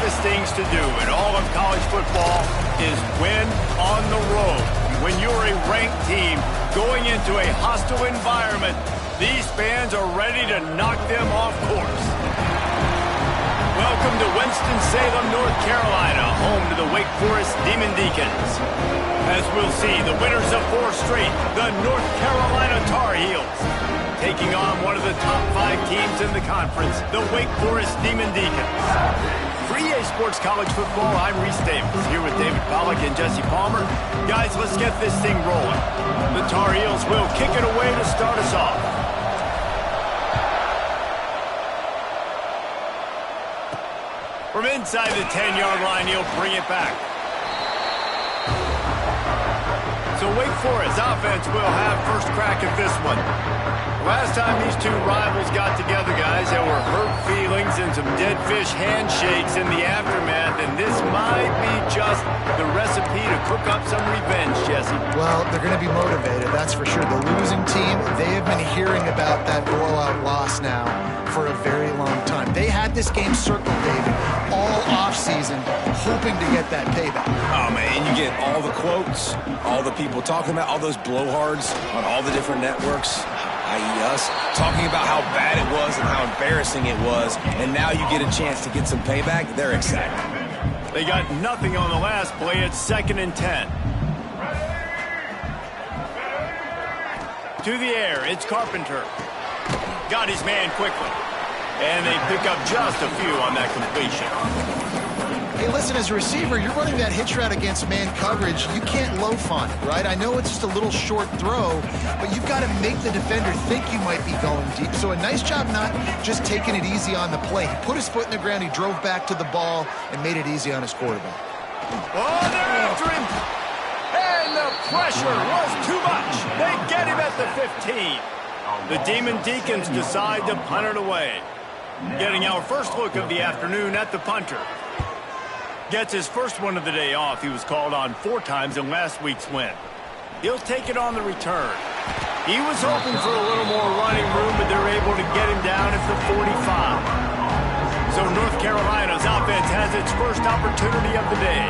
toughest things to do in all of college football is win on the road. When you're a ranked team going into a hostile environment, these fans are ready to knock them off course. Welcome to Winston-Salem, North Carolina, home to the Wake Forest Demon Deacons. As we'll see, the winners of 4 straight, the North Carolina Tar Heels, taking on one of the top 5 teams in the conference, the Wake Forest Demon Deacons. For EA Sports College Football, I'm Reese Davis, here with David Pollack and Jesse Palmer. Guys, let's get this thing rolling. The Tar Heels will kick it away to start us off. From inside the 10-yard line, he'll bring it back. So Wake Forest offense will have first crack at this one. Last time these two rivals got together, guys, there were hurt feelings and some dead fish handshakes in the aftermath, and this might be just the recipe to cook up some revenge, Jesse. Well, they're going to be motivated, that's for sure. The losing team, they have been hearing about that blowout loss now for a very long time. They had this game circled, David, all offseason, hoping to get that payback. Oh, man, you get all the quotes, all the people talking about, all those blowhards on all the different networks, i.e. us, talking about how bad it was and how embarrassing it was, and now you get a chance to get some payback. They're excited. They got nothing on the last play. It's 2nd and 10. To the air, it's Carpenter. Got his man quickly. And they pick up just a few on that completion. Hey, listen, as a receiver, you're running that hitch route against man coverage. You can't loaf on it, right? I know it's just a little short throw, but you've got to make the defender think you might be going deep. So a nice job not just taking it easy on the play. He put his foot in the ground, he drove back to the ball, and made it easy on his quarterback. Oh, they're after him. And the pressure was too much. They get him at the 15. The Demon Deacons decide to punt it away. Getting our first look of the afternoon at the punter. Gets his first one of the day off. He was called on 4 times in last week's win. He'll take it on the return. He was hoping for a little more running room, but they're able to get him down at the 45. So North Carolina's offense has its first opportunity of the day.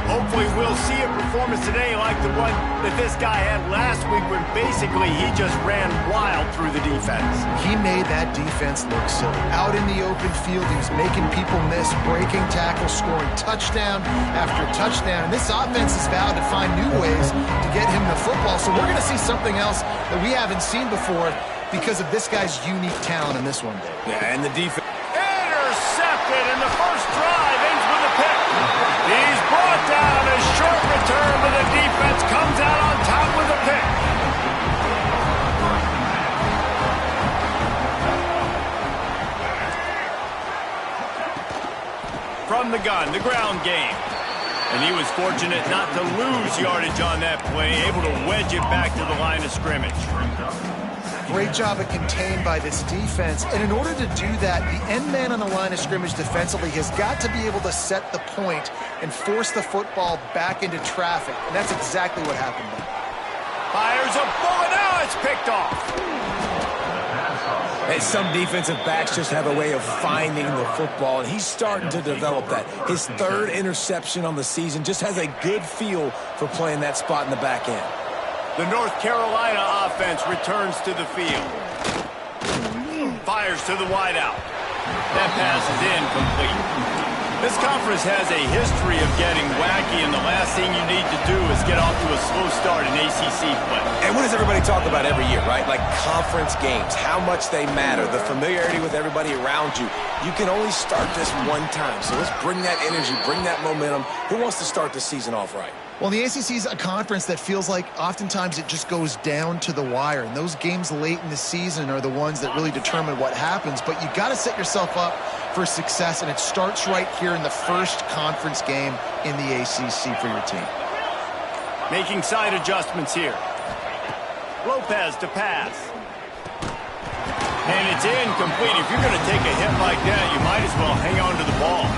Hopefully we'll see a performance today like the one that this guy had last week when basically he just ran wild through the defense. He made that defense look silly. Out in the open field, he was making people miss, breaking tackles, scoring touchdown after touchdown. And this offense has vowed to find new ways to get him the football. So we're going to see something else that we haven't seen before because of this guy's unique talent in this one, Dave. Yeah, and the defense. Intercepted, and the first drive ends with a pick. He's brought down a short return, but the defense comes out on top with a pick. From the gun, the ground game. And he was fortunate not to lose yardage on that play, able to wedge it back to the line of scrimmage. Great job of contained by this defense. And in order to do that, the end man on the line of scrimmage defensively has got to be able to set the point and force the football back into traffic. And that's exactly what happened there. Fires a bullet. Now it's picked off. And some defensive backs just have a way of finding the football, and he's starting to develop that. His 3rd interception on the season, just has a good feel for playing that spot in the back end. The North Carolina offense returns to the field. Fires to the wideout. That pass is incomplete. This conference has a history of getting wacky, and the last thing you need to do is get off to a slow start in ACC play. And what does everybody talk about every year, right? Like conference games, how much they matter, the familiarity with everybody around you. You can only start this one time, so let's bring that energy, bring that momentum. Who wants to start the season off right? Well, the ACC is a conference that feels like oftentimes it just goes down to the wire. And those games late in the season are the ones that really determine what happens. But you got to set yourself up for success, and it starts right here in the first conference game in the ACC for your team. Making side adjustments here. Lopez to pass. And it's incomplete. If you're going to take a hit like that, you might as well hang on to the ball.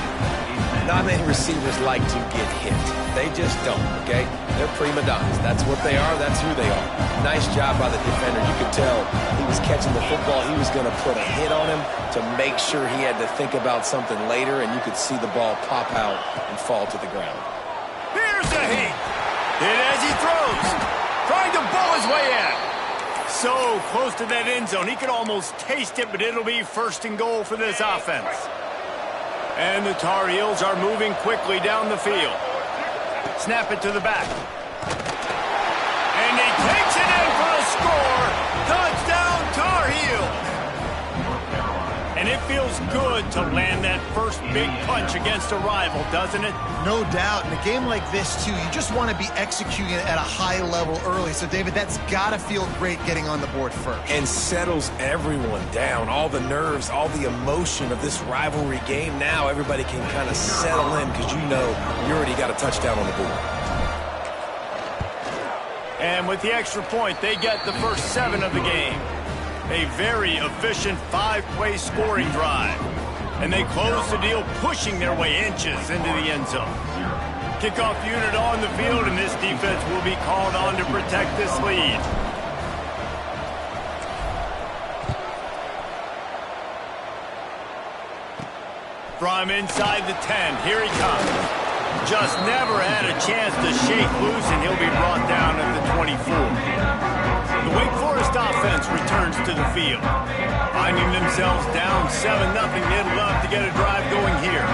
Not many receivers like to get hit. They just don't, okay? They're prima donnas. That's what they are. That's who they are. Nice job by the defender. You could tell he was catching the football. He was going to put a hit on him to make sure he had to think about something later, and you could see the ball pop out and fall to the ground. Here's a heat. Hit as he throws. Trying to bowl his way in. So close to that end zone. He could almost taste it, but it'll be 1st and goal for this offense. And the Tar Heels are moving quickly down the field. Snap it to the back. And he takes it in for a score. Touchdown, Tar Heels. And it feels good to land that first big punch against a rival, doesn't it? No doubt. In a game like this, too, you just want to be executing it at a high level early. So, David, that's got to feel great getting on the board first. And settles everyone down. All the nerves, all the emotion of this rivalry game. Now everybody can kind of settle in because you know you already got a touchdown on the board. And with the extra point, they get the first 7 of the game. A very efficient 5-play scoring drive. And they close the deal, pushing their way inches into the end zone. Kickoff unit on the field, and this defense will be called on to protect this lead. From inside the 10, here he comes. Just never had a chance to shake loose, and he'll be brought down at the 24. The Wake Forest offense returns to the field. Finding themselves down 7-0, they'd love to get a drive going here.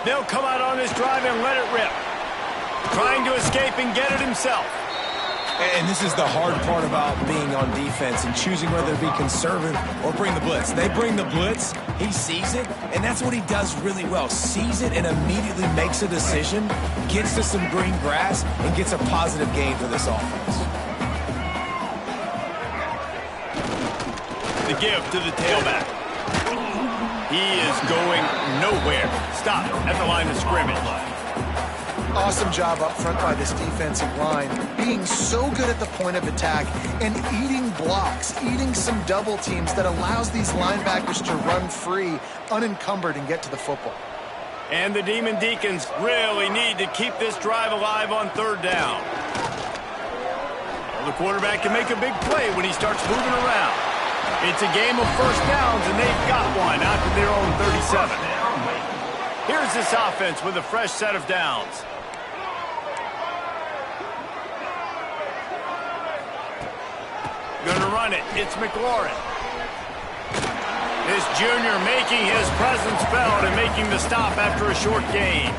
They'll come out on this drive and let it rip. Trying to escape and get it himself. And this is the hard part about being on defense and choosing whether to be conservative or bring the blitz. They bring the blitz, he sees it, and that's what he does really well. Sees it and immediately makes a decision, gets to some green grass, and gets a positive gain for this offense. The give to the tailback. He is going nowhere. Stop at the line of scrimmage. Awesome job up front by this defensive line, being so good at the point of attack and eating blocks, eating some double teams that allows these linebackers to run free, unencumbered, and get to the football. And the Demon Deacons really need to keep this drive alive on 3rd down. Well, the quarterback can make a big play when he starts moving around. It's a game of 1st downs, and they've got one out to their own 37. Here's this offense with a fresh set of downs. Gonna run it. It's McLaurin. This junior making his presence felt and making the stop after a short gain.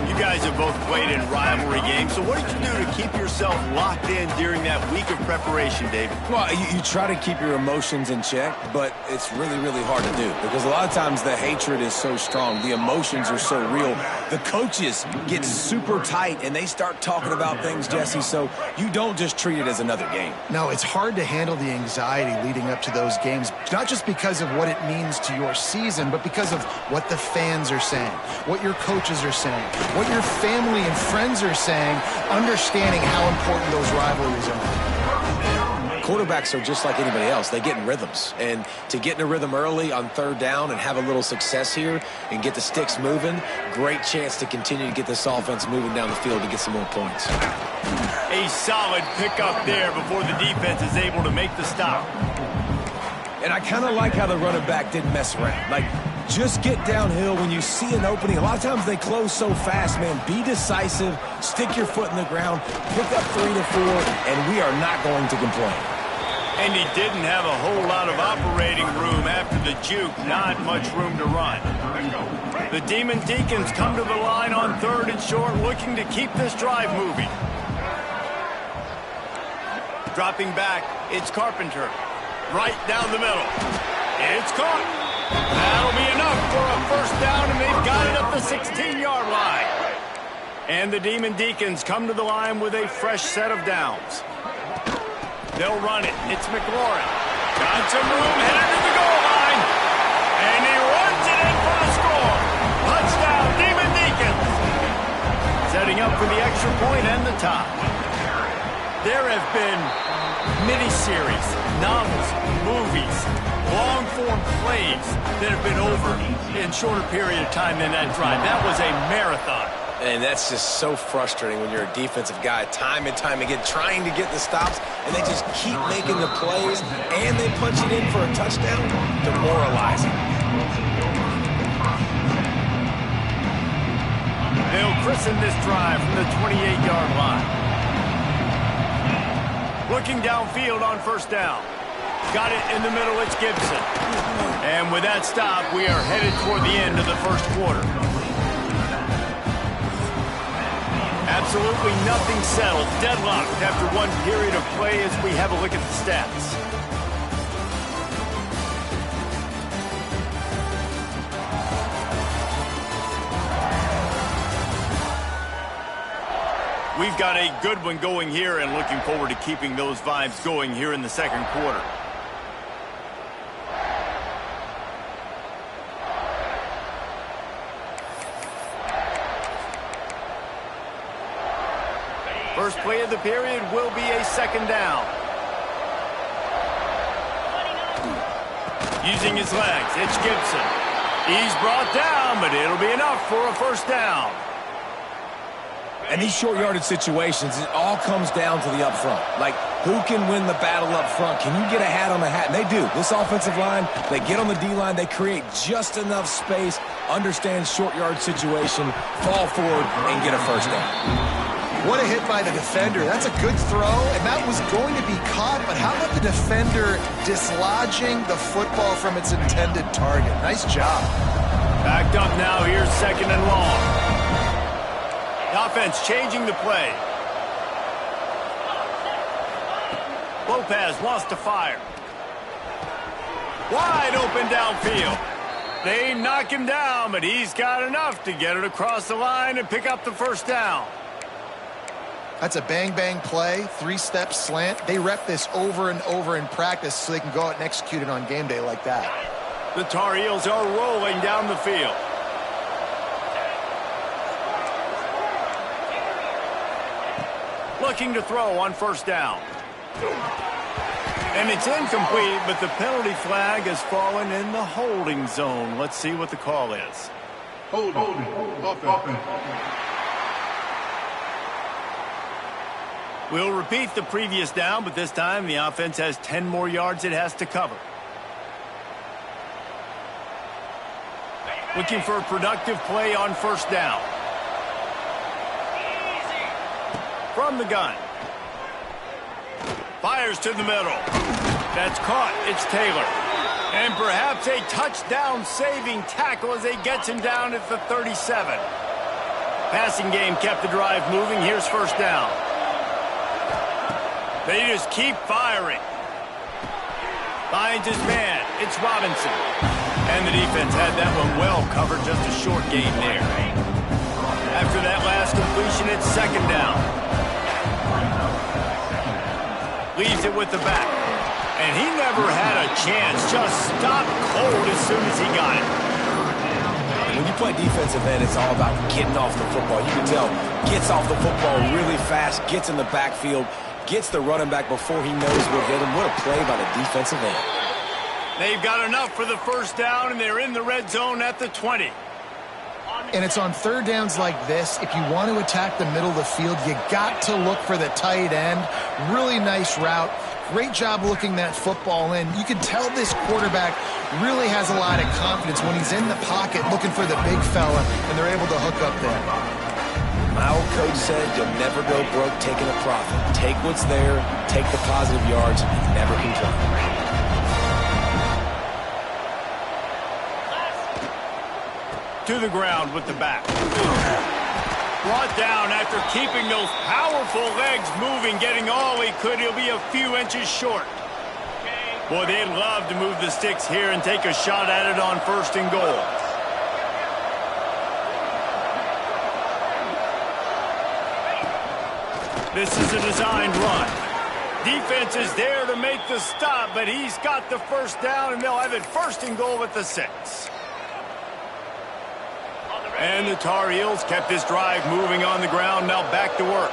You guys have both played in rivalry games, so what did you do to keep yourself locked in during that week of preparation, David? Well, you try to keep your emotions in check, but it's really, really hard to do because a lot of times the hatred is so strong. The emotions are so real. The coaches get super tight, and they start talking about things, Jesse, so you don't just treat it as another game. No, it's hard to handle the anxiety leading up to those games, not just because of what it means to your season, but because of what the fans are saying, what your coaches are saying, what your family and friends are saying, understanding how important those rivalries are. Quarterbacks are just like anybody else. They get in rhythms. And to get in a rhythm early on 3rd down and have a little success here and get the sticks moving, great chance to continue to get this offense moving down the field to get some more points. A solid pickup there before the defense is able to make the stop. And I kind of like how the running back didn't mess around. Like, just get downhill when you see an opening. A lot of times they close so fast, man. Be decisive, stick your foot in the ground, pick up 3 to 4, and we are not going to complain. And he didn't have a whole lot of operating room after the juke. Not much room to run. The Demon Deacons come to the line on 3rd and short, looking to keep this drive moving. Dropping back, it's Carpenter. Right down the middle. It's caught. That'll be enough for a 1st down, and they've got it at the 16-yard line. And the Demon Deacons come to the line with a fresh set of downs. They'll run it. It's McLaurin. Got some room, headed to the goal line. And he runs it in for a score. Touchdown, Demon Deacons. Setting up for the extra point and the tie. There have been miniseries, novels, movies, long-form plays that have been over in shorter period of time than that drive. That was a marathon. And that's just so frustrating when you're a defensive guy, time and time again, trying to get the stops, and they just keep making the plays, and they punch it in for a touchdown. Demoralizing. They'll christen this drive from the 28-yard line. Looking downfield on first down. Got it in the middle, it's Gibson. And with that stop, we are headed toward the end of the first quarter. Absolutely nothing settled. Deadlocked after one period of play as we have a look at the stats. We've got a good one going here and looking forward to keeping those vibes going here in the second quarter. First play of the period will be a second down. Using his legs, it's Gibson. He's brought down, but it'll be enough for a first down. And these short yardage situations, it all comes down to the up front. Like, who can win the battle up front? Can you get a hat on the hat? And they do. This offensive line, they get on the D-line, they create just enough space, understand short yard situation, fall forward, and get a first down. What a hit by the defender. That's a good throw, and that was going to be caught, but how about the defender dislodging the football from its intended target? Nice job. Backed up now, here's second and long. The offense changing the play. Lopez wants to fire. Wide open downfield. They knock him down, but he's got enough to get it across the line and pick up the first down. That's a bang-bang play, three-step slant. They rep this over and over in practice so they can go out and execute it on game day like that. The Tar Heels are rolling down the field. Looking to throw on first down. And it's incomplete, but the penalty flag has fallen in the holding zone. Let's see what the call is. Holding. Offense. We'll repeat the previous down, but this time the offense has 10 more yards it has to cover. Looking for a productive play on first down. From the gun. Fires to the middle. That's caught. It's Taylor. And perhaps a touchdown-saving tackle as he gets him down at the 37. Passing game kept the drive moving. Here's first down. They just keep firing. Finds his man. It's Robinson. And the defense had that one well covered. Just a short gain there. After that last completion, it's second down. Leaves it with the back. And he never had a chance. Just stopped cold as soon as he got it. When you play defensive end, it's all about getting off the football. You can tell, gets off the football really fast, gets in the backfield, gets the running back before he knows what hit him. What a play by the defensive end. They've got enough for the first down, and they're in the red zone at the 20. And it's on third downs like this. If you want to attack the middle of the field, you got to look for the tight end. Really nice route. Great job looking that football in. You can tell this quarterback really has a lot of confidence when he's in the pocket looking for the big fella, and they're able to hook up there. My old coach said you'll never go broke taking a profit. Take what's there, take the positive yards, and never complain. To the ground with the back. Brought down after keeping those powerful legs moving, getting all he could. He'll be a few inches short. Boy, they'd love to move the sticks here and take a shot at it on first and goal. This is a designed run. Defense is there to make the stop, but he's got the first down, and they'll have it first and goal at the 6. And the Tar Heels kept this drive moving on the ground, now back to work.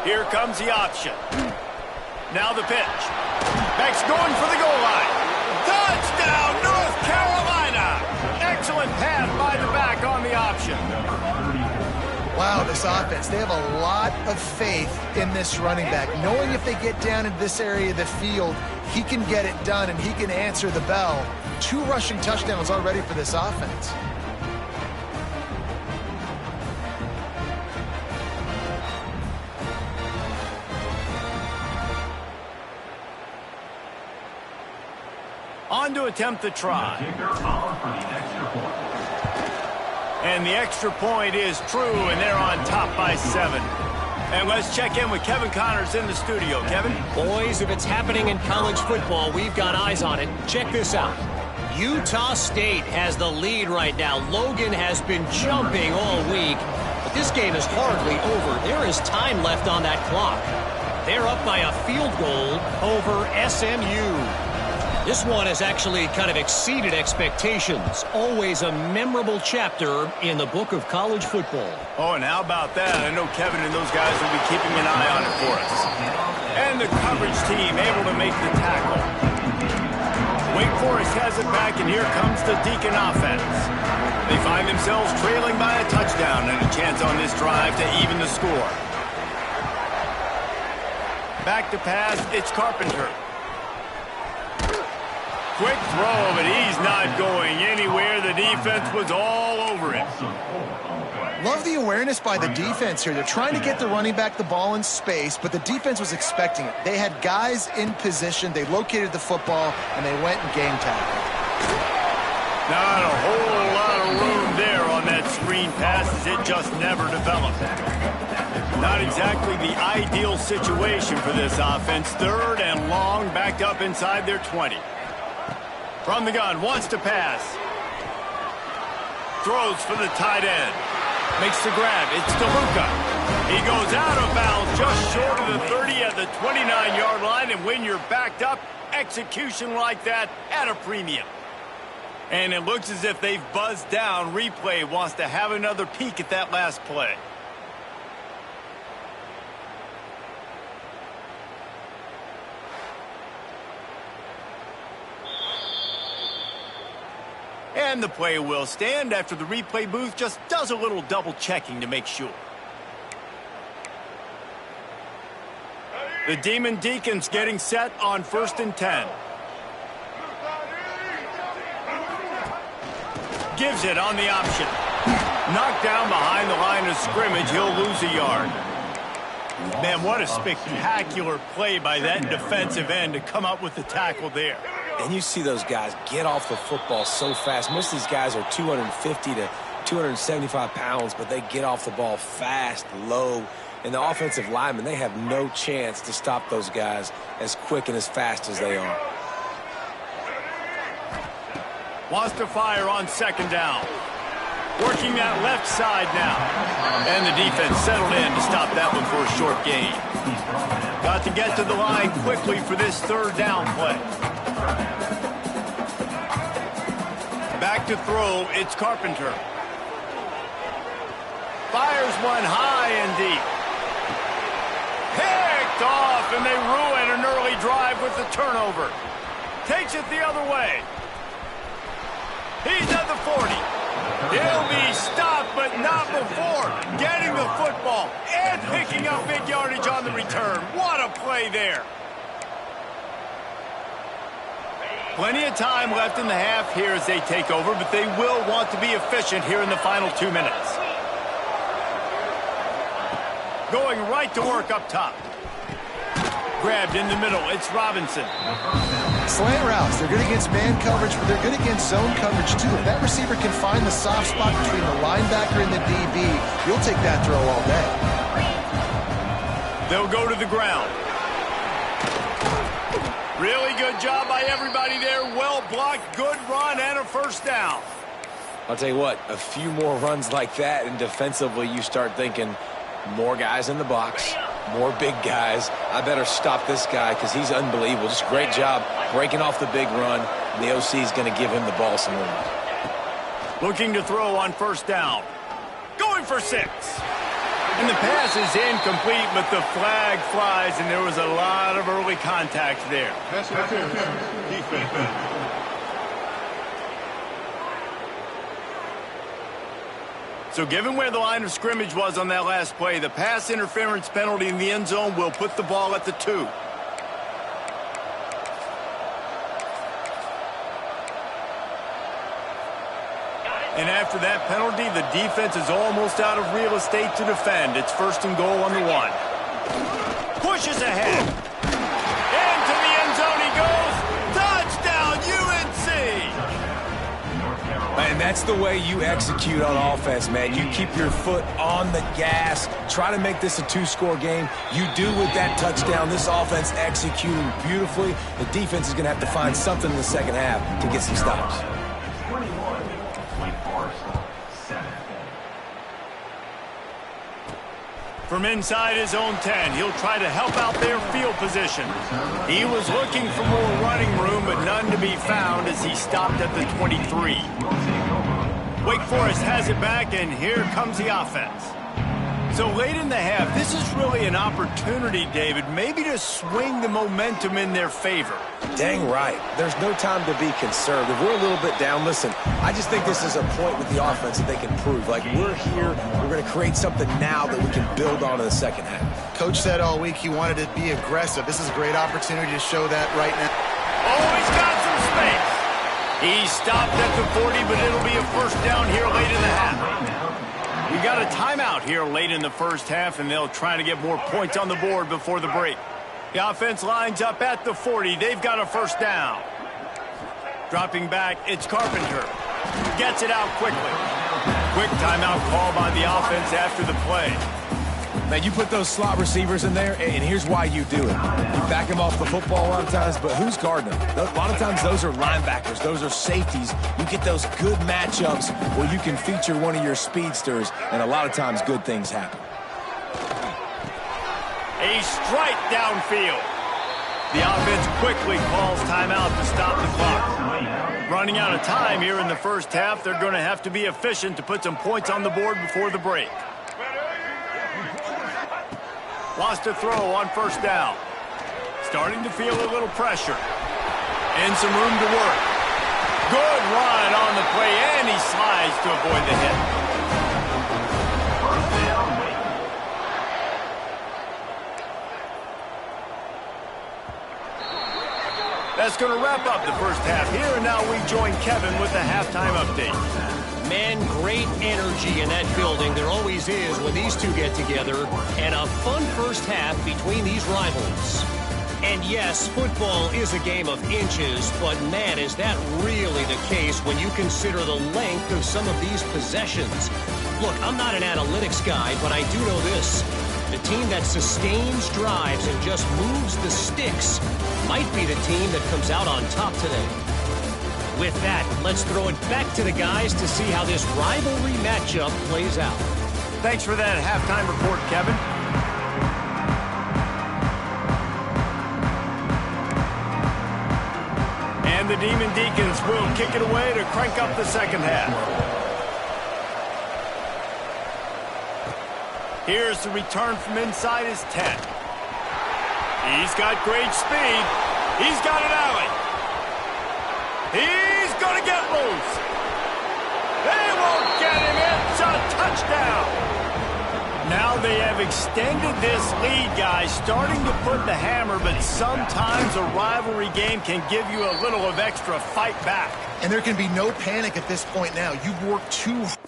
Here comes the option. Now the pitch. Beck's going for the goal line. Touchdown, North Carolina! Excellent pass by the back on the option. option. Wow, this offense, they have a lot of faith in this running back. Knowing if they get down into this area of the field, he can get it done and he can answer the bell. 2 rushing touchdowns already for this offense. On to attempt the try. And the extra point is true, and they're on top by 7. And let's check in with Kevin Connors in the studio. Kevin? Boys, if it's happening in college football, we've got eyes on it. Check this out. Utah State has the lead right now. Logan has been jumping all week, but this game is hardly over. There is time left on that clock. They're up by a field goal over SMU. This one has actually kind of exceeded expectations. Always a memorable chapter in the book of college football. Oh, and how about that? I know Kevin and those guys will be keeping an eye on it for us. And the coverage team able to make the tackle. Wake Forest has it back, and here comes the Deacon offense. They find themselves trailing by a touchdown and a chance on this drive to even the score. Back to pass, it's Carpenter. Quick throw, but he's not going anywhere. The defense was all over him. Love the awareness by the defense here. They're trying to get the running back the ball in space, but the defense was expecting it. They had guys in position. They located the football, and they went and game tackled. Not a whole lot of room there on that screen pass as it just never developed. Not exactly the ideal situation for this offense. 3rd and long, backed up inside their 20. From the gun, wants to pass. Throws for the tight end. Makes the grab. It's DeLuca. He goes out of bounds just short of the 30 at the 29-yard line. And when you're backed up, execution like that at a premium. And it looks as if they've buzzed down. Replay wants to have another peek at that last play. And the play will stand after the replay booth just does a little double checking to make sure. The Demon Deacons getting set on 1st and 10. Gives it on the option. Knocked down behind the line of scrimmage. He'll lose a yard. Man, what a spectacular play by that defensive end to come up with the tackle there. And you see those guys get off the football so fast. Most of these guys are 250 to 275 pounds, but they get off the ball fast, low. And the offensive linemen, they have no chance to stop those guys as quick and as fast as they are. Wants to fire on 2nd down. Working that left side now. And the defense settled in to stop that one for a short gain. Got to get to the line quickly for this 3rd down play. Back to throw, it's Carpenter. Fires one high and deep. Picked off, and they ruin an early drive with the turnover. Takes it the other way. He's at the 40. He'll be stopped, but not before getting the football and picking up big yardage on the return. What a play there. Plenty of time left in the half here as they take over, but they will want to be efficient here in the final 2 minutes. Going right to work up top. Grabbed in the middle, it's Robinson. Slant routes, they're good against man coverage, but they're good against zone coverage too. If that receiver can find the soft spot between the linebacker and the DB, you'll take that throw all day. They'll go to the ground. Really good job by everybody there. Well blocked, good run, and a 1st down. I'll tell you what, a few more runs like that, and defensively you start thinking more guys in the box, more big guys. I better stop this guy because he's unbelievable. Just great job breaking off the big run, and the OC is going to give him the ball some more. Looking to throw on 1st down. Going for 6. And the pass is incomplete, but the flag flies, and there was a lot of early contact there. So given where the line of scrimmage was on that last play, the pass interference penalty in the end zone will put the ball at the 2. And after that penalty, the defense is almost out of real estate to defend. It's 1st and goal on the 1. Pushes ahead. Into the end zone he goes. Touchdown, UNC! And that's the way you execute on offense, man. You keep your foot on the gas. Try to make this a 2-score game. You do with that touchdown. This offense executing beautifully. The defense is going to have to find something in the second half to get some stops. From inside his own 10, he'll try to help out their field position. He was looking for more running room, but none to be found as he stopped at the 23. Wake Forest has it back, and here comes the offense. So late in the half, this is really an opportunity, David, maybe to swing the momentum in their favor. Dang right. There's no time to be conservative. We're a little bit down. Listen, I just think this is a point with the offense that they can prove. Like, we're here, we're going to create something now that we can build on in the second half. Coach said all week he wanted to be aggressive. This is a great opportunity to show that right now. Oh, he's got some space. He stopped at the 40, but it'll be a 1st down here late in the half. We got a timeout here late in the first half, and they'll try to get more points on the board before the break. The offense lines up at the 40. They've got a 1st down. Dropping back, it's Carpenter. Gets it out quickly. Quick timeout call by the offense after the play. Now, you put those slot receivers in there, and here's why you do it. You back them off the football a lot of times, but who's guarding them? A lot of times those are linebackers. Those are safeties. You get those good matchups where you can feature one of your speedsters, and a lot of times good things happen. A strike downfield. The offense quickly calls timeout to stop the clock. Running out of time here in the first half, they're going to have to be efficient to put some points on the board before the break. Lost a throw on 1st down. Starting to feel a little pressure. And some room to work. Good run on the play, and he slides to avoid the hit. That's going to wrap up the first half here, and now we join Kevin with the halftime update. Man, great energy in that building. There always is when these two get together. And a fun first half between these rivals. And yes, football is a game of inches, but man, is that really the case when you consider the length of some of these possessions. Look, I'm not an analytics guy, but I do know this. The team that sustains drives and just moves the sticks might be the team that comes out on top today. With that, let's throw it back to the guys to see how this rivalry matchup plays out. Thanks for that halftime report, Kevin. And the Demon Deacons will kick it away to crank up the second half. Here's the return from inside his 10. He's got great speed. He's got an alley. He's going to get loose. They won't get him. It's a touchdown. Now they have extended this lead, guys, starting to put the hammer, but sometimes a rivalry game can give you a little of extra fight back. And there can be no panic at this point now. You've worked too hard.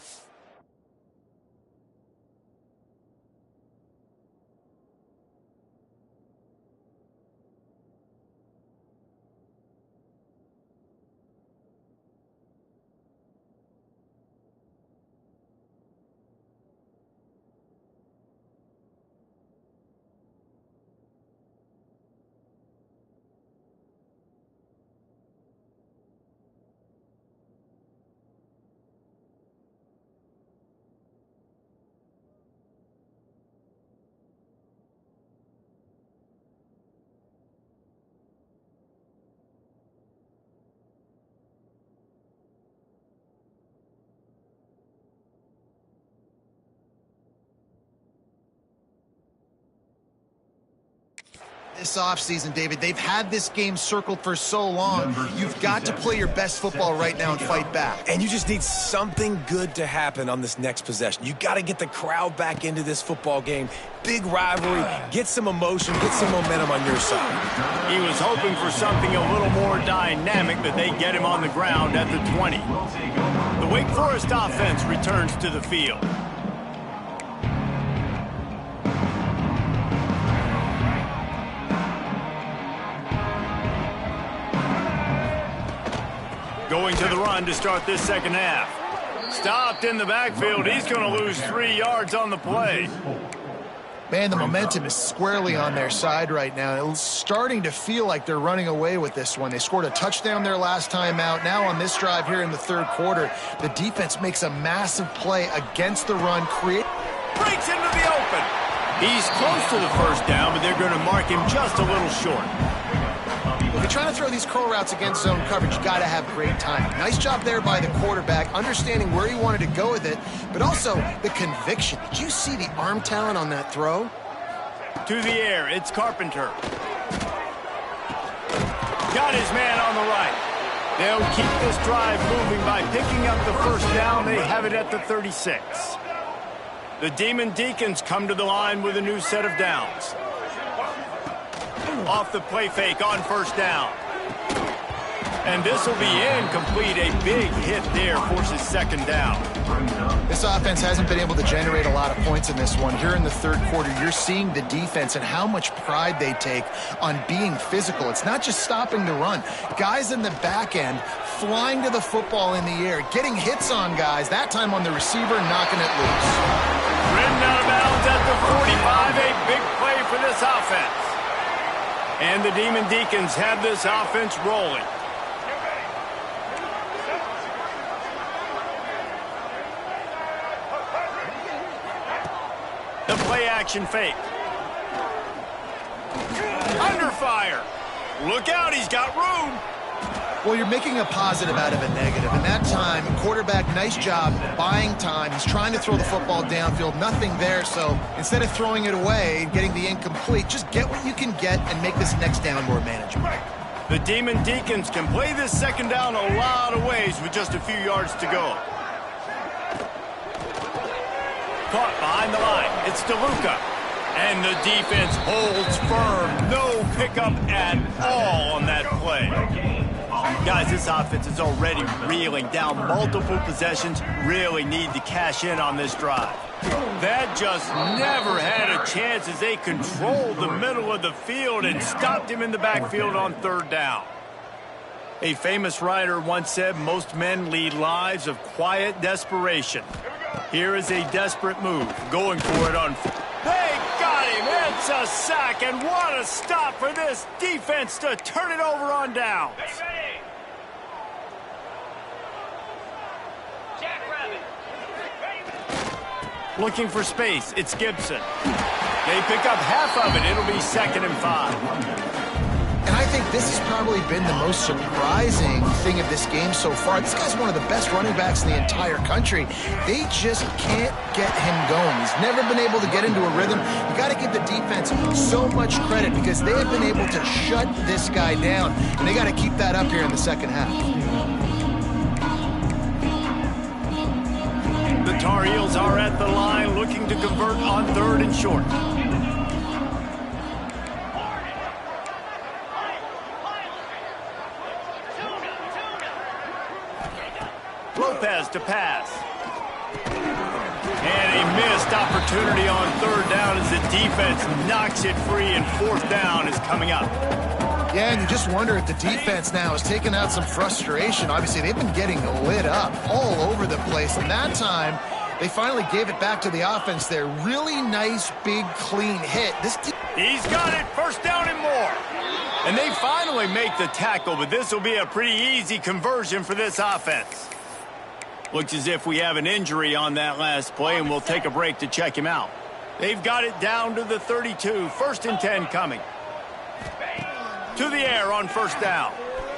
This offseason, David, they've had this game circled for so long. You've got to play your best football right now and fight back. And you just need something good to happen on this next possession. You got to get the crowd back into this football game. Big rivalry, get some emotion, get some momentum on your side. He was hoping for something a little more dynamic, but they get him on the ground at the 20. The Wake Forest offense returns to the field. Going to the run to start this second half. Stopped in the backfield. He's going to lose 3 yards on the play. Man, the momentum is squarely on their side right now. It's starting to feel like they're running away with this one. They scored a touchdown their last time out. Now on this drive here in the third quarter, the defense makes a massive play against the run. Breaks into the open. He's close to the first down, but they're going to mark him just a little short. If you're trying to throw these curl routes against zone coverage, you got to have great timing. Nice job there by the quarterback, understanding where he wanted to go with it, but also the conviction. Did you see the arm talent on that throw? To the air, it's Carpenter. Got his man on the right. They'll keep this drive moving by picking up the first down. They have it at the 36. The Demon Deacons come to the line with a new set of downs. Off the play fake on first down. And this will be incomplete. A big hit there forces second down. This offense hasn't been able to generate a lot of points in this one. Here in the third quarter, you're seeing the defense and how much pride they take on being physical. It's not just stopping the run. Guys in the back end flying to the football in the air, getting hits on guys, that time on the receiver, knocking it loose. Ridden out of bounds at the 45. A big play for this offense. And the Demon Deacons have this offense rolling. The play action fake. Under fire. Look out, he's got room. Well, you're making a positive out of a negative. And that time, quarterback, nice job buying time. He's trying to throw the football downfield. Nothing there. So instead of throwing it away and getting the incomplete, just get what you can get and make this next down more manageable. The Demon Deacons can play this second down a lot of ways with just a few yards to go. Caught behind the line. It's DeLuca. And the defense holds firm. No pickup at all on that play. Guys, this offense is already reeling down multiple possessions. Really need to cash in on this drive. That just never had a chance as they controlled the middle of the field and stopped him in the backfield on third down. A famous writer once said, most men lead lives of quiet desperation. Here is a desperate move, going for it on... They got him! It's a sack, and what a stop for this defense to turn it over on downs. Looking for space, it's Gibson. They pick up half of it. It'll be 2nd and 5. And I think this has probably been the most surprising thing of this game so far. This guy's one of the best running backs in the entire country. They just can't get him going. He's never been able to get into a rhythm. You got to give the defense so much credit because they have been able to shut this guy down. And they got to keep that up here in the second half. The Tar Heels are at the line looking to convert on 3rd and short. Lopez to pass. And a missed opportunity on 3rd down as the defense knocks it free and 4th down is coming up. Yeah, and you just wonder if the defense now is taking out some frustration. Obviously, they've been getting lit up all over the place. And that time, they finally gave it back to the offense there. Really nice, big, clean hit. He's got it. 1st down and more. And they finally make the tackle, but this will be a pretty easy conversion for this offense. Looks as if we have an injury on that last play, and we'll take a break to check him out. They've got it down to the 32. 1st and 10 coming. To the air on 1st down.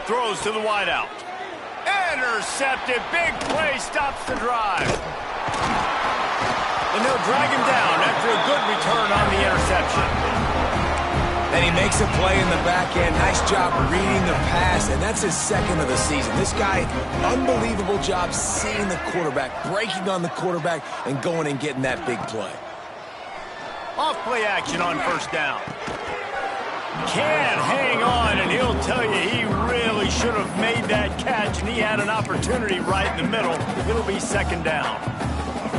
Throws to the wideout. Intercepted. Big play stops the drive. And they'll drag him down after a good return on the interception. And he makes a play in the back end. Nice job reading the pass, and that's his second of the season. This guy, unbelievable job seeing the quarterback, breaking on the quarterback, and going and getting that big play. Off play action on first down. Can't hang on, and he'll tell you he really should have made that catch, and he had an opportunity right in the middle. It'll be second down.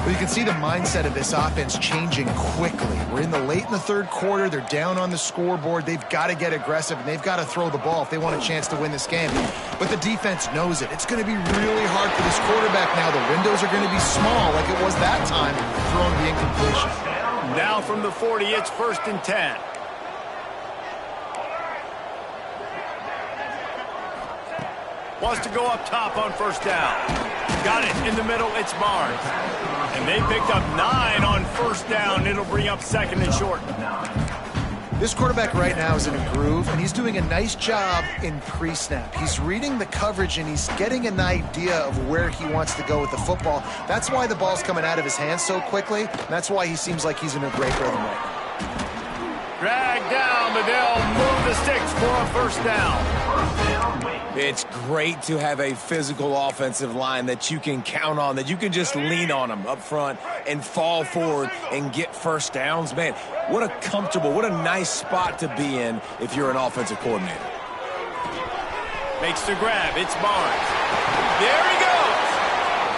Well, you can see the mindset of this offense changing quickly. We're in the third quarter. They're down on the scoreboard. They've got to get aggressive, and they've got to throw the ball if they want a chance to win this game. But the defense knows it. It's going to be really hard for this quarterback now. The windows are going to be small like it was that time, throwing the incompletion. Now from the 40, it's 1st and 10. Wants to go up top on first down. Got it in the middle. It's Barnes. And they picked up 9 on first down. It'll bring up 2nd and short. This quarterback right now is in a groove, and he's doing a nice job in pre-snap. He's reading the coverage, and he's getting an idea of where he wants to go with the football. That's why the ball's coming out of his hands so quickly. That's why he seems like he's in a great rhythm right now. Drag down, but they'll move the sticks for a first down. It's great to have a physical offensive line that you can count on, that you can just lean on them up front and fall forward and get first downs. Man, what a comfortable, what a nice spot to be in if you're an offensive coordinator. Makes the grab. It's Barnes. There he goes.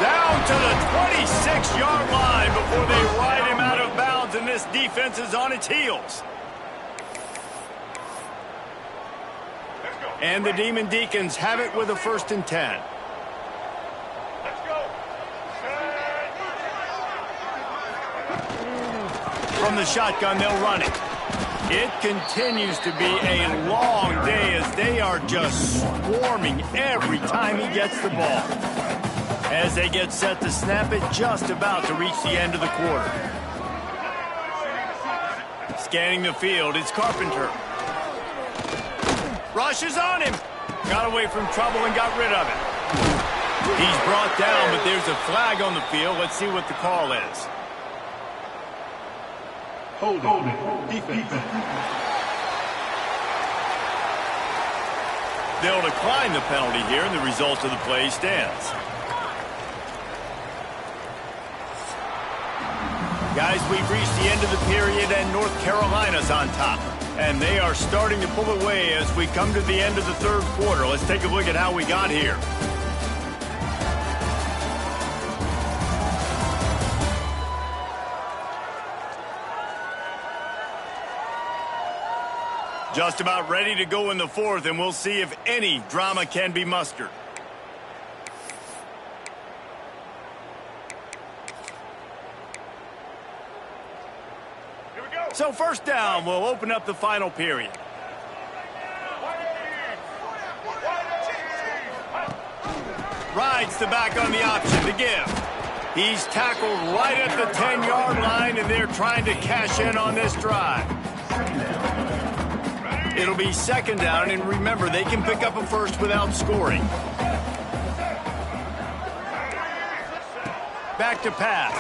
Down to the 26-yard line before they ride him out of bounds, and this defense is on its heels. And the Demon Deacons have it with a 1st and 10. From the shotgun, they'll run it. It continues to be a long day as they are just swarming every time he gets the ball. As they get set to snap it, just about to reach the end of the quarter. Scanning the field, it's Carpenter. Rushes on him. Got away from trouble and got rid of it. He's brought down, but there's a flag on the field. Let's see what the call is. Hold it. Defense. They'll decline the penalty here, and the result of the play stands. Guys, we've reached the end of the period, and North Carolina's on top. And they are starting to pull away as we come to the end of the third quarter. Let's take a look at how we got here. Just about ready to go in the fourth, and we'll see if any drama can be mustered. So first down, we'll open up the final period. Rides the back on the option to give. He's tackled right at the 10-yard line, and they're trying to cash in on this drive. It'll be second down, and remember, they can pick up a first without scoring. Back to pass.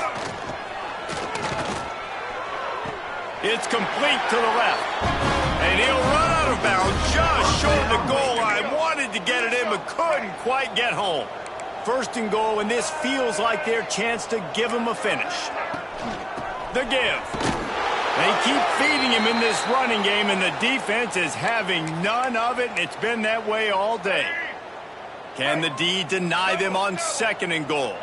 It's complete to the left. And he'll run out of bounds just short of the goal line. Wanted to get it in, but couldn't quite get home. 1st and goal, and this feels like their chance to give him a finish. The give. They keep feeding him in this running game, and the defense is having none of it, and it's been that way all day. Can the D deny them on 2nd and goal?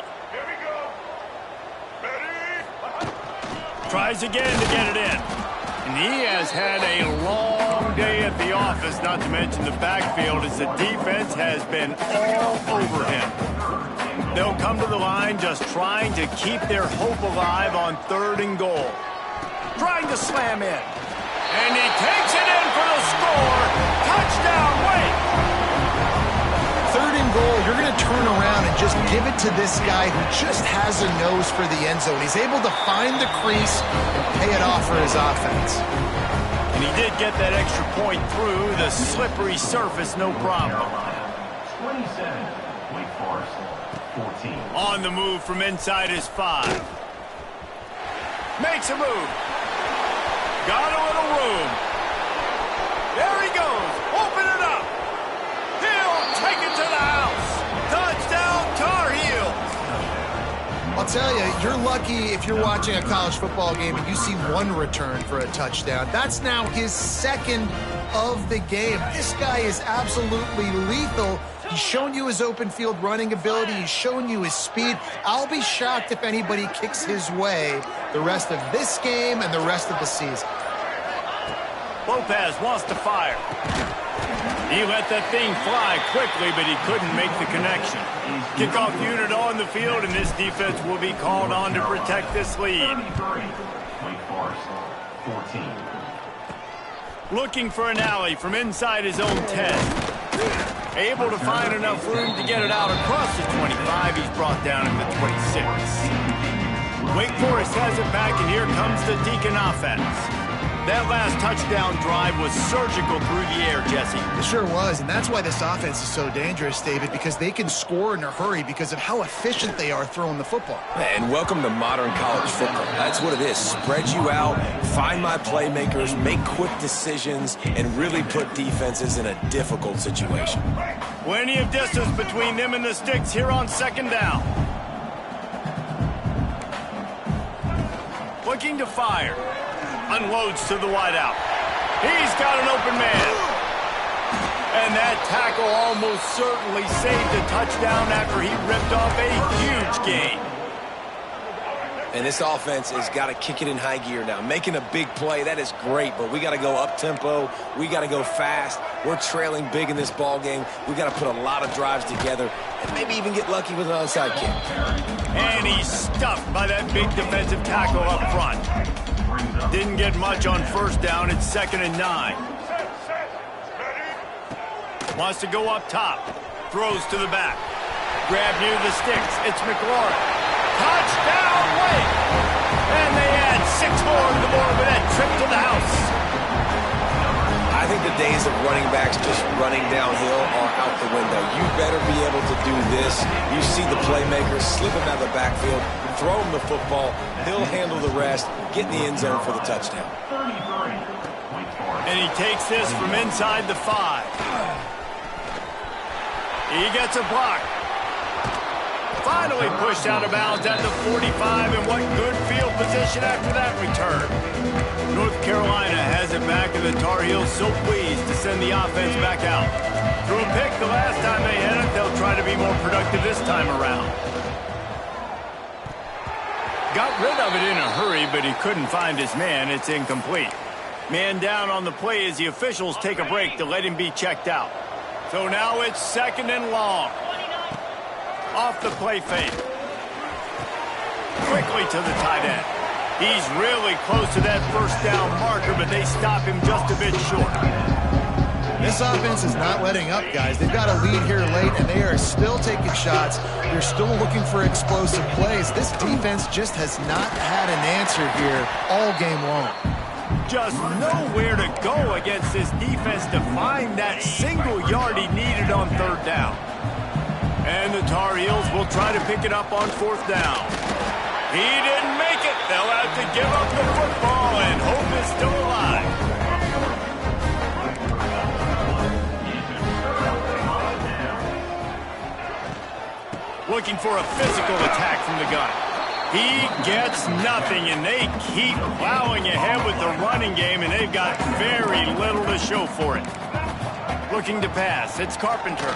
Tries again to get it in. And he has had a long day at the office, not to mention the backfield, as the defense has been all over him. They'll come to the line just trying to keep their hope alive on 3rd and goal. Trying to slam in. And he takes it in for the score. Touchdown, Wake! 3rd and goal, you're going to turn around and just give it to this guy who just has a nose for the end zone. He's able to find the crease and pay it off for his offense. And he did get that extra point through the slippery surface, no problem. 27, Wake Forest, 14. On the move from inside his 5. Makes a move. Got a little room. There he goes. Open it up. He'll take it to the house. Touchdown, Tar Heels. I'll tell you, you're lucky if you're watching a college football game and you see one return for a touchdown. That's now his second of the game. This guy is absolutely lethal. He's shown you his open field running ability. He's shown you his speed. I'll be shocked if anybody kicks his way the rest of this game and the rest of the season. Lopez wants to fire. He let that thing fly quickly, but he couldn't make the connection. Kickoff unit on the field, and this defense will be called on to protect this lead. 33. Wake Forest, 14. Looking for an alley from inside his own 10. Able to find enough room to get it out across the 25. He's brought down in the 26. Wake Forest has it back, and here comes the Deacon offense. That last touchdown drive was surgical through the air, Jesse. It sure was, and that's why this offense is so dangerous, David, because they can score in a hurry because of how efficient they are throwing the football. And welcome to modern college football. That's what it is. Spread you out, find my playmakers, make quick decisions, and really put defenses in a difficult situation. Plenty of distance between them and the sticks here on second down. Looking to fire. Unloads to the wideout. He's got an open man. And that tackle almost certainly saved a touchdown after he ripped off a huge gain. And this offense has got to kick it in high gear now. Making a big play, that is great, but we got to go up-tempo. We got to go fast. We're trailing big in this ball game. We got to put a lot of drives together and maybe even get lucky with an onside kick. And he's stuffed by that big defensive tackle up front. Didn't get much on first down. It's 2nd and 9. Wants to go up top. Throws to the back. Grab near the sticks. It's McLaurin. Touchdown, Wake! And they add 6 more to the board with that trip to the house. I think the days of running backs just running downhill are out the window. You better be able to do this. You see the playmakers slip him out of the backfield, throw him the football, he'll handle the rest, get in the end zone for the touchdown. 33. Wake Forest. And he takes this from inside the 5. He gets a block. Finally pushed out of bounds at the 45, and what good field position after that return. North Carolina has it back, and the Tar Heels so pleased to send the offense back out. Threw a pick the last time they had it. They'll try to be more productive this time around. Got rid of it in a hurry, but he couldn't find his man. It's incomplete. Man down on the play as the officials take a break to let him be checked out. So now it's 2nd and long. Off the play fake. Quickly to the tight end. He's really close to that first down marker, but they stop him just a bit short. This offense is not letting up, guys. They've got a lead here late, and they are still taking shots. They're still looking for explosive plays. This defense just has not had an answer here all game long. Just nowhere to go against this defense to find that single yard he needed on 3rd down. And the Tar Heels will try to pick it up on 4th down. He didn't make it. They'll have to give up the football, and hope is still alive. Looking for a physical attack from the gun. He gets nothing, and they keep plowing ahead with the running game, and they've got very little to show for it. Looking to pass. It's Carpenter.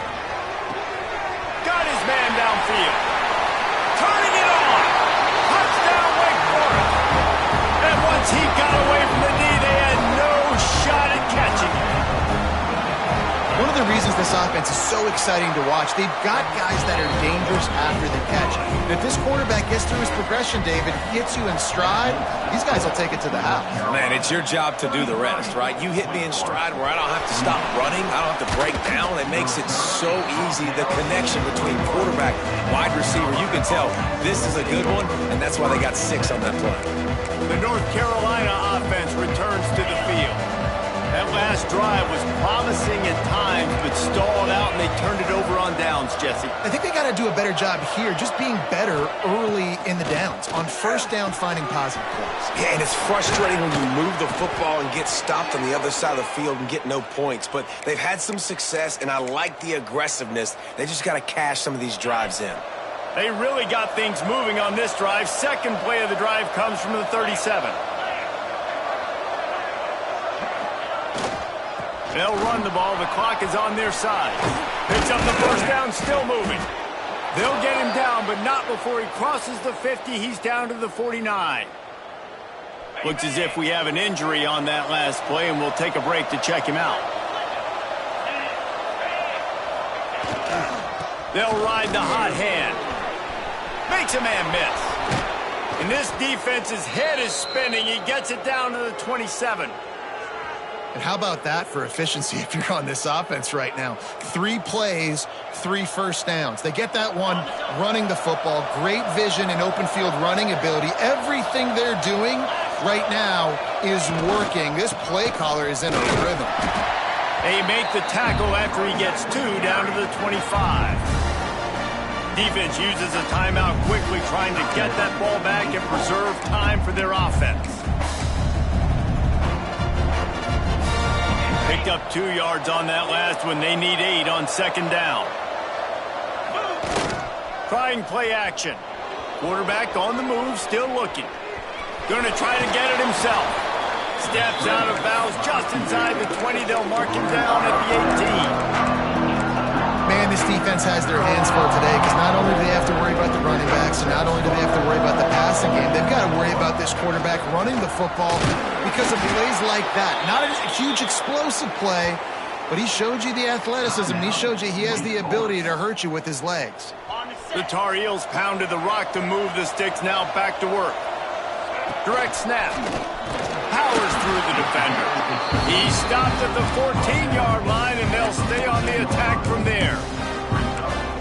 Got his man downfield. Turning it on. Touchdown, Wake Forest. And once he got away from the knee, they had no shot at catching him. One of the reasons this offense is so exciting to watch, they've got guys that are dangerous after the catch. And if this quarterback gets through his progression, David, hits you in stride, these guys will take it to the house. Man, it's your job to do the rest, right? You hit me in stride where I don't have to stop running. I don't have to break down. It makes it so easy. The connection between quarterback, wide receiver, you can tell this is a good one, and that's why they got 6 on that play. The North Carolina offense returns to the field. That That last drive was promising at times, but stalled out, and they turned it over on downs, Jesse. I think they got to do a better job here, just being better early in the downs, on first down finding positive plays. Yeah, and it's frustrating when you move the football and get stopped on the other side of the field and get no points. But they've had some success, and I like the aggressiveness. They just got to cash some of these drives in. They really got things moving on this drive. Second play of the drive comes from the 37. They'll run the ball. The clock is on their side. Picks up the first down, still moving. They'll get him down, but not before he crosses the 50. He's down to the 49. Looks as if we have an injury on that last play, and we'll take a break to check him out. They'll ride the hot hand. Makes a man miss. And this defense's head is spinning. He gets it down to the 27. And how about that for efficiency if you're on this offense right now? 3 plays, 3 first downs. They get that one running the football. Great vision and open field running ability. Everything they're doing right now is working. This play caller is in a rhythm. They make the tackle after he gets 2 down to the 25. Defense uses a timeout quickly, trying to get that ball back and preserve time for their offense. Picked up 2 yards on that last one. They need 8 on second down. Trying play action. Quarterback on the move, still looking. Going to try to get it himself. Steps out of bounds just inside the 20. They'll mark him down at the 18. Man, this defense has their hands full today because not only do they have to worry about the running backs and not only do they have to worry about the passing game, they've got to worry about this quarterback running the football because of plays like that. Not a huge explosive play, but he showed you the athleticism. He showed you he has the ability to hurt you with his legs. The Tar Heels pounded the rock to move the sticks. Now back to work. Direct snap. Powers through the defender. He stopped at the 14-yard line, and they'll stay on the attack from there.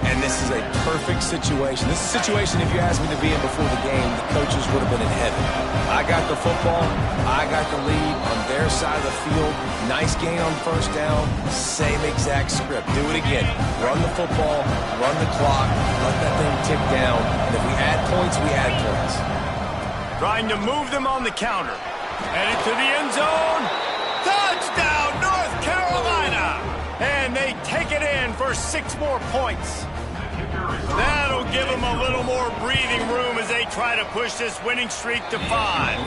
And this is a perfect situation. This is a situation, if you asked me to be in before the game, the coaches would have been in heaven. I got the football. I got the lead on their side of the field. Nice gain on first down. Same exact script. Do it again. Run the football. Run the clock. Let that thing tick down. And if we add points, we add points. Trying to move them on the counter. Headed to the end zone. Touchdown, North Carolina! And they take it in for 6 more points. That'll give them a little more breathing room as they try to push this winning streak to 5.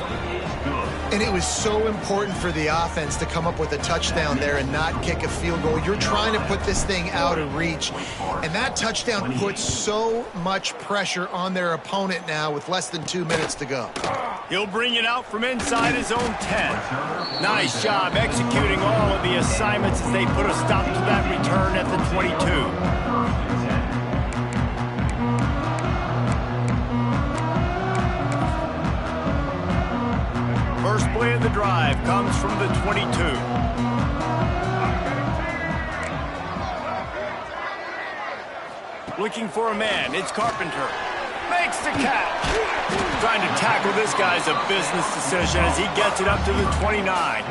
And it was so important for the offense to come up with a touchdown there and not kick a field goal. You're trying to put this thing out of reach. And that touchdown puts so much pressure on their opponent now with less than 2 minutes to go. He'll bring it out from inside his own 10. Nice job executing all of the assignments as they put a stop to that return at the 22. First play of the drive comes from the 22. Looking for a man, it's Carpenter. Makes the catch. Trying to tackle this guy's a business decision as he gets it up to the 29.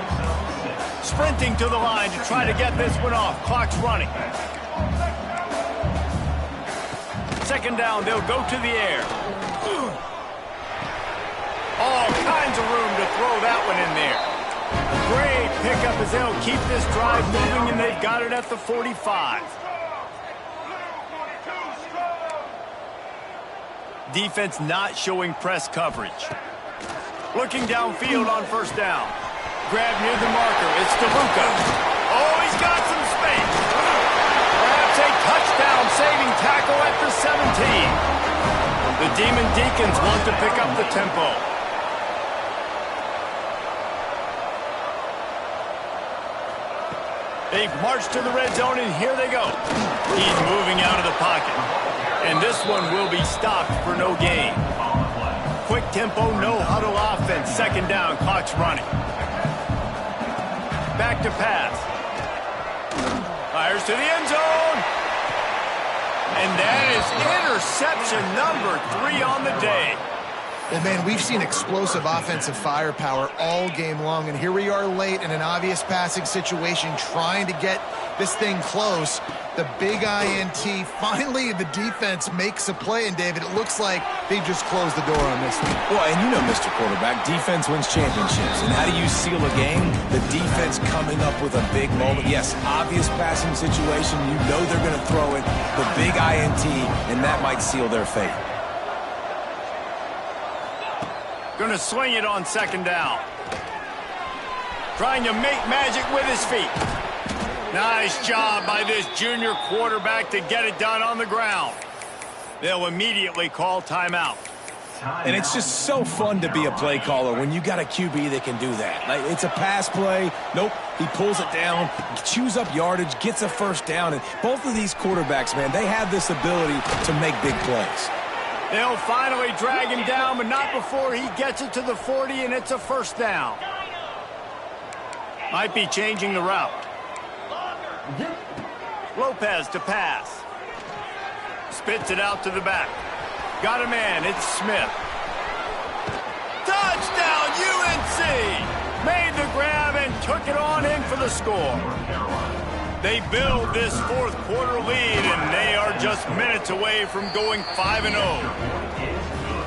Sprinting to the line to try to get this one off. Clock's running. Second down, they'll go to the air. All kinds of room to throw that one in there. Great pickup as they'll keep this drive moving, and they've got it at the 45. Defense not showing press coverage. Looking downfield on first down. Grab near the marker. It's DeLuca. Oh, he's got some space. Perhaps a touchdown-saving tackle at the 17. The Demon Deacons want to pick up the tempo. They've marched to the red zone, and here they go. He's moving out of the pocket. And this one will be stopped for no gain. Quick tempo, no huddle offense. Second down, clock's running. Back to pass. Fires to the end zone. And that is interception number 3 on the day. Well, man, we've seen explosive offensive firepower all game long, and here we are late in an obvious passing situation trying to get this thing close. The big INT, finally the defense makes a play, and David, it looks like they've just closed the door on this one. Well, and you know, Mr. Quarterback, defense wins championships. And how do you seal a game? The defense coming up with a big moment. Yes, obvious passing situation. You know they're going to throw it. The big INT, and that might seal their fate. Going to swing it on second down. Trying to make magic with his feet. Nice job by this junior quarterback to get it done on the ground. They'll immediately call timeout. And it's just so fun to be a play caller when you got a QB that can do that. Like, it's a pass play. Nope, he pulls it down, chews up yardage, gets a first down. And both of these quarterbacks, man, they have this ability to make big plays. They'll finally drag him down, but not before he gets it to the 40, and it's a first down. Might be changing the route. Lopez to pass. Spits it out to the back. Got a man, it's Smith. Touchdown, UNC! Made the grab and took it on in for the score. They build this fourth quarter lead, and they are just minutes away from going 5-0.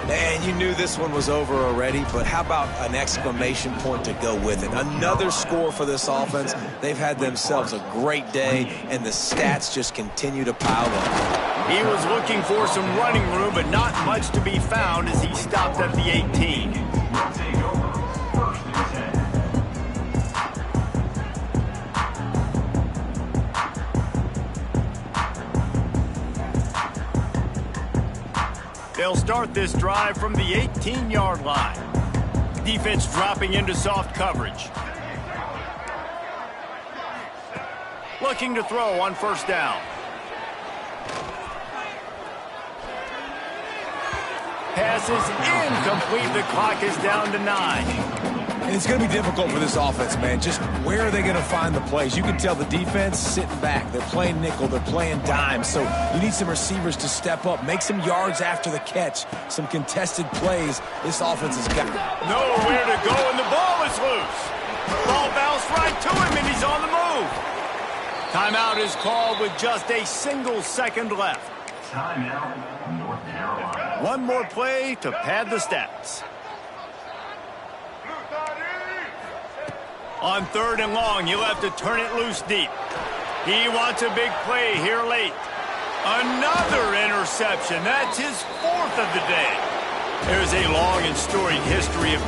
And you knew this one was over already, but how about an exclamation point to go with it? Another score for this offense. They've had themselves a great day, and the stats just continue to pile up. He was looking for some running room, but not much to be found as he stopped at the 18. They'll start this drive from the 18-yard line. Defense dropping into soft coverage. Looking to throw on first down. Pass is incomplete. The clock is down to 9. And it's going to be difficult for this offense, man. Just where are they going to find the plays? You can tell the defense sitting back. They're playing nickel. They're playing dime. So you need some receivers to step up, make some yards after the catch, some contested plays. This offense has got nowhere to go, and the ball is loose. Ball bounced right to him, and he's on the move. Timeout is called with just a single second left. Timeout, North Carolina. One more play to pad the stats. On third and long, he'll have to turn it loose deep. He wants a big play here late. Another interception. That's his fourth of the day. There's a long and storied history of